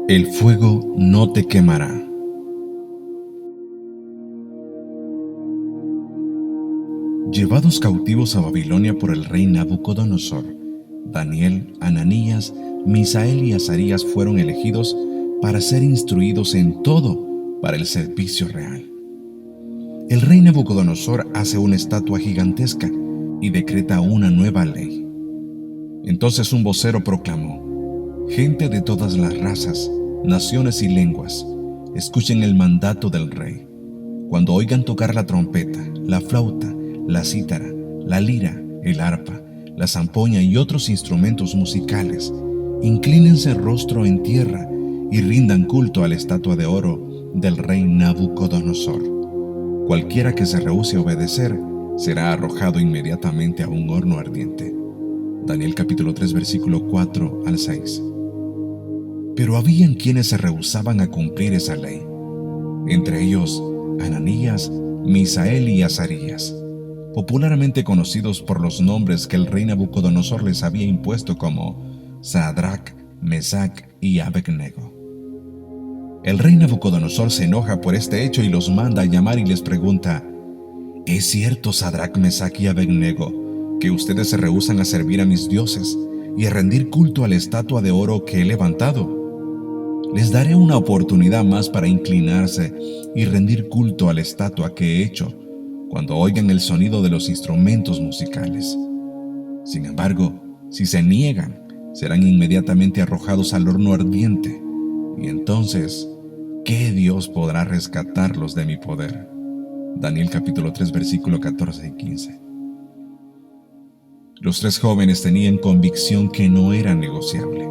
El fuego no te quemará. Llevados cautivos a Babilonia por el rey Nabucodonosor, Daniel, Ananías, Misael y Azarías fueron elegidos para ser instruidos en todo para el servicio real. El rey Nabucodonosor hace una estatua gigantesca y decreta una nueva ley. Entonces un vocero proclamó: gente de todas las razas, naciones y lenguas, escuchen el mandato del rey. Cuando oigan tocar la trompeta, la flauta, la cítara, la lira, el arpa, la zampoña y otros instrumentos musicales, inclínense rostro en tierra y rindan culto a la estatua de oro del rey Nabucodonosor. Cualquiera que se rehúse a obedecer será arrojado inmediatamente a un horno ardiente. Daniel capítulo 3 versículo 4 al 6. Pero habían quienes se rehusaban a cumplir esa ley, entre ellos Ananías, Misael y Azarías, popularmente conocidos por los nombres que el rey Nabucodonosor les había impuesto como Sadrac, Mesac y Abednego. El rey Nabucodonosor se enoja por este hecho y los manda a llamar y les pregunta: ¿es cierto, Sadrac, Mesac y Abednego, que ustedes se rehúsan a servir a mis dioses y a rendir culto a la estatua de oro que he levantado? Les daré una oportunidad más para inclinarse y rendir culto a la estatua que he hecho cuando oigan el sonido de los instrumentos musicales. Sin embargo, si se niegan, serán inmediatamente arrojados al horno ardiente, y entonces, ¿qué Dios podrá rescatarlos de mi poder? Daniel capítulo 3 versículo 14 y 15. Los tres jóvenes tenían convicción que no era negociable.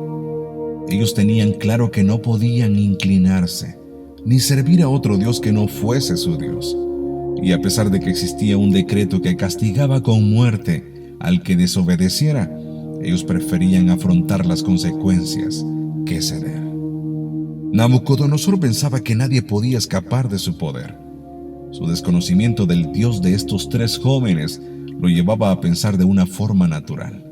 Ellos tenían claro que no podían inclinarse ni servir a otro Dios que no fuese su Dios. Y a pesar de que existía un decreto que castigaba con muerte al que desobedeciera, ellos preferían afrontar las consecuencias que ceder. Nabucodonosor pensaba que nadie podía escapar de su poder. Su desconocimiento del Dios de estos tres jóvenes lo llevaba a pensar de una forma natural.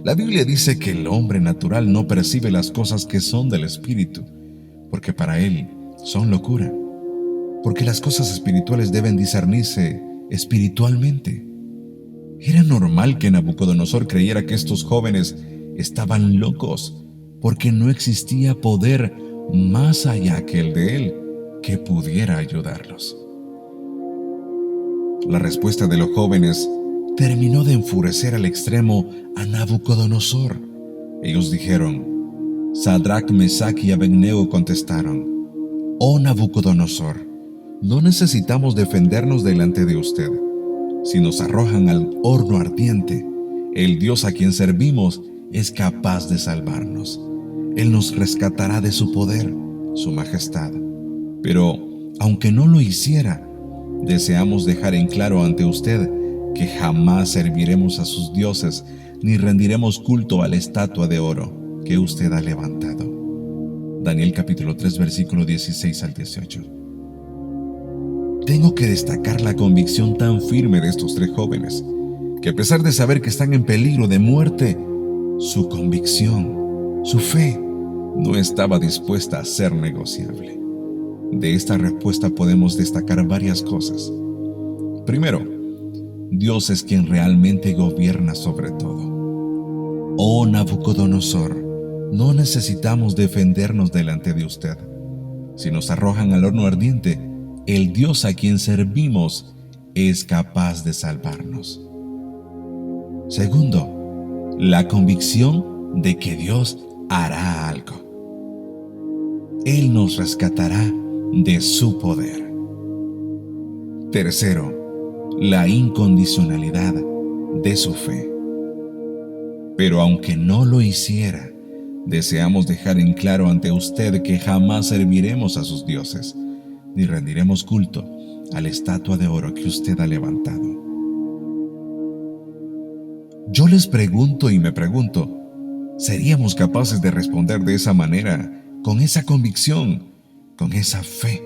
La Biblia dice que el hombre natural no percibe las cosas que son del Espíritu, porque para él son locura, porque las cosas espirituales deben discernirse espiritualmente. Era normal que Nabucodonosor creyera que estos jóvenes estaban locos, porque no existía poder más allá que el de él que pudiera ayudarlos. La respuesta de los jóvenes terminó de enfurecer al extremo a Nabucodonosor. Ellos dijeron: Sadrac, Mesac y Abednego contestaron: Oh Nabucodonosor, no necesitamos defendernos delante de usted. Si nos arrojan al horno ardiente, el Dios a quien servimos es capaz de salvarnos. Él nos rescatará de su poder, su majestad. Pero, aunque no lo hiciera, deseamos dejar en claro ante usted que jamás serviremos a sus dioses ni rendiremos culto a la estatua de oro que usted ha levantado. Daniel capítulo 3 versículo 16 al 18. Tengo que destacar la convicción tan firme de estos tres jóvenes, que a pesar de saber que están en peligro de muerte, su convicción, su fe, no estaba dispuesta a ser negociable. De esta respuesta podemos destacar varias cosas. Primero, Dios es quien realmente gobierna sobre todo. Oh Nabucodonosor, no necesitamos defendernos delante de usted. Si nos arrojan al horno ardiente, el Dios a quien servimos es capaz de salvarnos. Segundo, la convicción de que Dios hará algo. Él nos rescatará de su poder. Tercero, la incondicionalidad de su fe. Pero aunque no lo hiciera, deseamos dejar en claro ante usted que jamás serviremos a sus dioses, ni rendiremos culto a la estatua de oro que usted ha levantado. Yo les pregunto y me pregunto, ¿seríamos capaces de responder de esa manera, con esa convicción, con esa fe,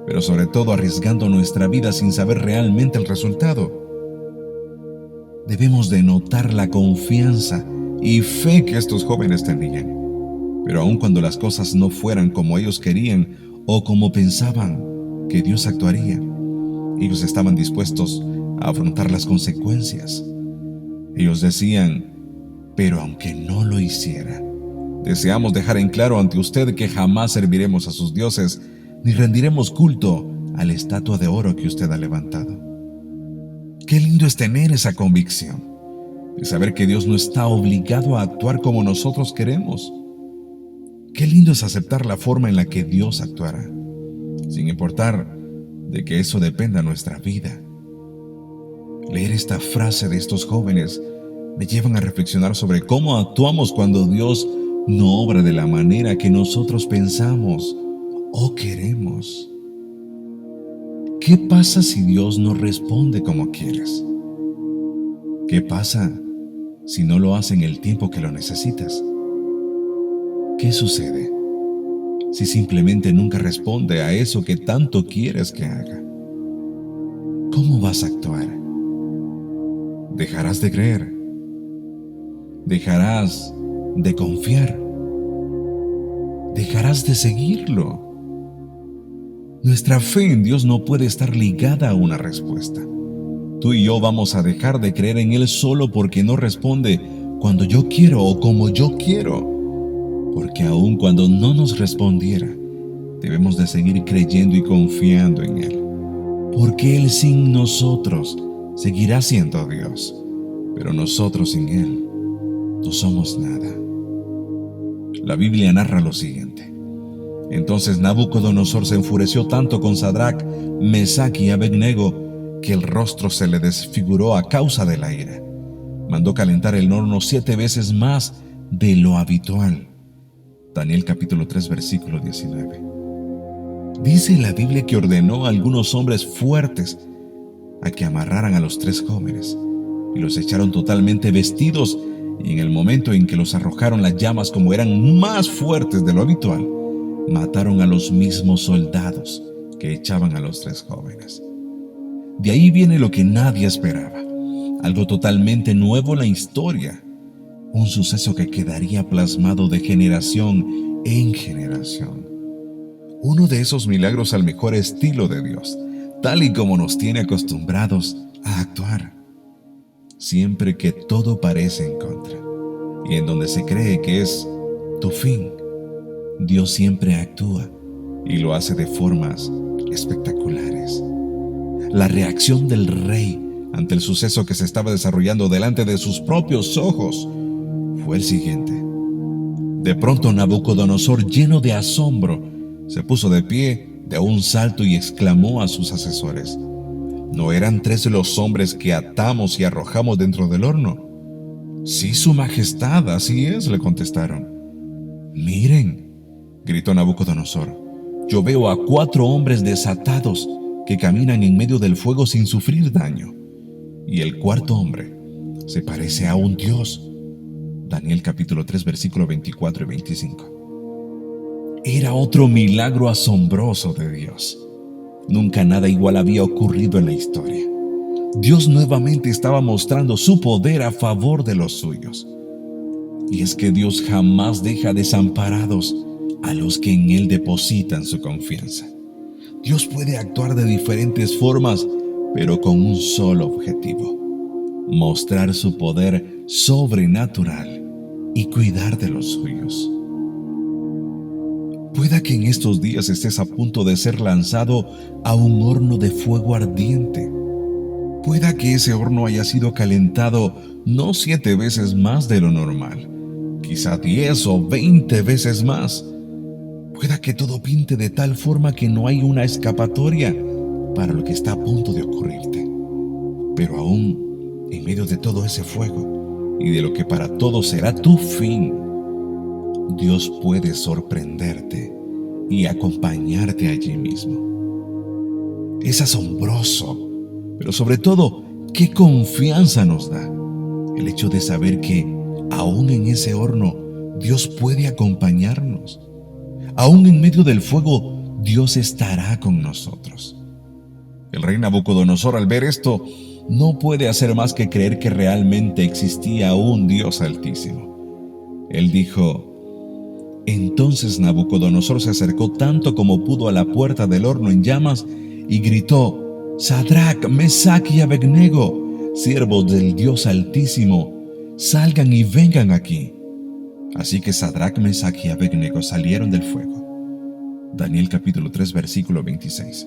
pero sobre todo arriesgando nuestra vida sin saber realmente el resultado? Debemos de notar la confianza y fe que estos jóvenes tenían, Pero aun cuando las cosas no fueran como ellos querían o como pensaban que Dios actuaría, ellos estaban dispuestos a afrontar las consecuencias. Ellos decían: pero aunque no lo hiciera, deseamos dejar en claro ante usted que jamás serviremos a sus dioses ni rendiremos culto a la estatua de oro que usted ha levantado. Qué lindo es tener esa convicción de saber que Dios no está obligado a actuar como nosotros queremos. Qué lindo es aceptar la forma en la que Dios actuará, sin importar de que eso dependa de nuestra vida. Leer esta frase de estos jóvenes me llevan a reflexionar sobre cómo actuamos cuando Dios no obra de la manera que nosotros pensamos o queremos. ¿Qué pasa si Dios no responde como quieres? ¿Qué pasa si no lo hace en el tiempo que lo necesitas? ¿Qué sucede si simplemente nunca responde a eso que tanto quieres que haga? ¿Cómo vas a actuar? ¿Dejarás de creer? ¿Dejarás de confiar? ¿Dejarás de seguirlo? Nuestra fe en Dios no puede estar ligada a una respuesta. Tú y yo vamos a dejar de creer en Él solo porque no responde cuando yo quiero o como yo quiero. Porque aun cuando no nos respondiera, debemos de seguir creyendo y confiando en Él. Porque Él sin nosotros seguirá siendo Dios, pero nosotros sin Él no somos nada. La Biblia narra lo siguiente: entonces Nabucodonosor se enfureció tanto con Sadrach, Mesach y Abednego que el rostro se le desfiguró a causa de la ira. Mandó calentar el horno 7 veces más de lo habitual. Daniel capítulo 3 versículo 19. Dice la Biblia que ordenó a algunos hombres fuertes a que amarraran a los 3 jóvenes y los echaron totalmente vestidos, y en el momento en que los arrojaron las llamas, como eran más fuertes de lo habitual, mataron a los mismos soldados que echaban a los 3 jóvenes. De ahí viene lo que nadie esperaba, algo totalmente nuevo en la historia, un suceso que quedaría plasmado de generación en generación. Uno de esos milagros al mejor estilo de Dios, tal y como nos tiene acostumbrados a actuar. Siempre que todo parece en contra y en donde se cree que es tu fin, Dios siempre actúa y lo hace de formas espectaculares. La reacción del rey ante el suceso que se estaba desarrollando delante de sus propios ojos fue el siguiente. De pronto Nabucodonosor, lleno de asombro, se puso de pie de un salto y exclamó a sus asesores: ¿no eran 3 los hombres que atamos y arrojamos dentro del horno? Sí, su majestad, así es, le contestaron. Miren, gritó Nabucodonosor, yo veo a 4 hombres desatados que caminan en medio del fuego sin sufrir daño. Y el 4.º hombre se parece a un dios. Daniel capítulo 3 versículo 24 y 25. Era otro milagro asombroso de Dios. Nunca nada igual había ocurrido en la historia. Dios nuevamente estaba mostrando su poder a favor de los suyos. Y es que Dios jamás deja desamparados a los que en Él depositan su confianza. Dios puede actuar de diferentes formas, pero con un solo objetivo: mostrar su poder sobrenatural y cuidar de los suyos. Pueda que en estos días estés a punto de ser lanzado a un horno de fuego ardiente. Pueda que ese horno haya sido calentado no 7 veces más de lo normal, quizá 10 o 20 veces más. Pueda que todo pinte de tal forma que no hay una escapatoria para lo que está a punto de ocurrirte. Pero aún en medio de todo ese fuego y de lo que para todos será tu fin, Dios puede sorprenderte y acompañarte allí mismo. Es asombroso, pero sobre todo, qué confianza nos da el hecho de saber que aún en ese horno Dios puede acompañarnos. Aún en medio del fuego, Dios estará con nosotros. El rey Nabucodonosor, al ver esto, no puede hacer más que creer que realmente existía un Dios altísimo. Él dijo: Entonces Nabucodonosor se acercó tanto como pudo a la puerta del horno en llamas y gritó: Sadrac, Mesac y Abednego, siervos del Dios Altísimo, salgan y vengan aquí. Así que Sadrac, Mesac y Abednego salieron del fuego. Daniel capítulo 3 versículo 26.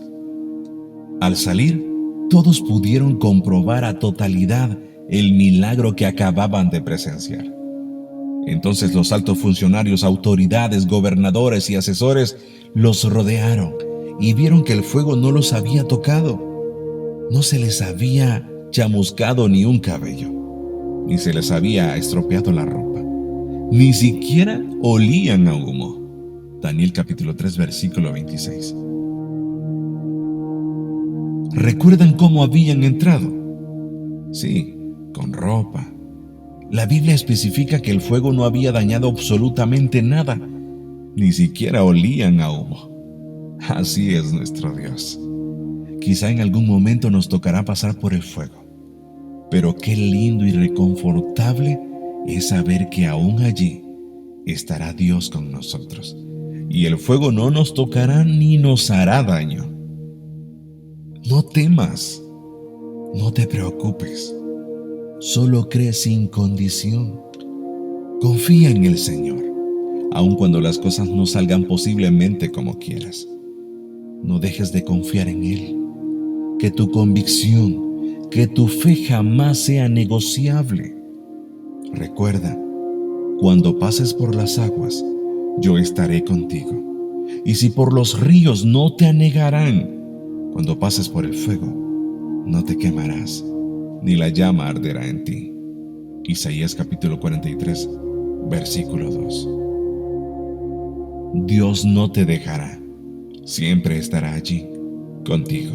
Al salir, todos pudieron comprobar a totalidad el milagro que acababan de presenciar. Entonces los altos funcionarios, autoridades, gobernadores y asesores los rodearon y vieron que el fuego no los había tocado. No se les había chamuscado ni un cabello, ni se les había estropeado la ropa, ni siquiera olían a humo. Daniel capítulo 3 versículo 26. ¿Recuerdan cómo habían entrado? Sí, con ropa. La Biblia especifica que el fuego no había dañado absolutamente nada, ni siquiera olían a humo. Así es nuestro Dios. Quizá en algún momento nos tocará pasar por el fuego, pero qué lindo y reconfortable es saber que aún allí estará Dios con nosotros, y el fuego no nos tocará ni nos hará daño. No temas, no te preocupes, solo cree sin condición. Confía en el Señor, aun cuando las cosas no salgan posiblemente como quieras. No dejes de confiar en Él. Que tu convicción, que tu fe jamás sea negociable. Recuerda, cuando pases por las aguas, yo estaré contigo. Y si por los ríos, no te anegarán. Cuando pases por el fuego, no te quemarás, ni la llama arderá en ti. Isaías capítulo 43, versículo 2. Dios no te dejará, siempre estará allí contigo.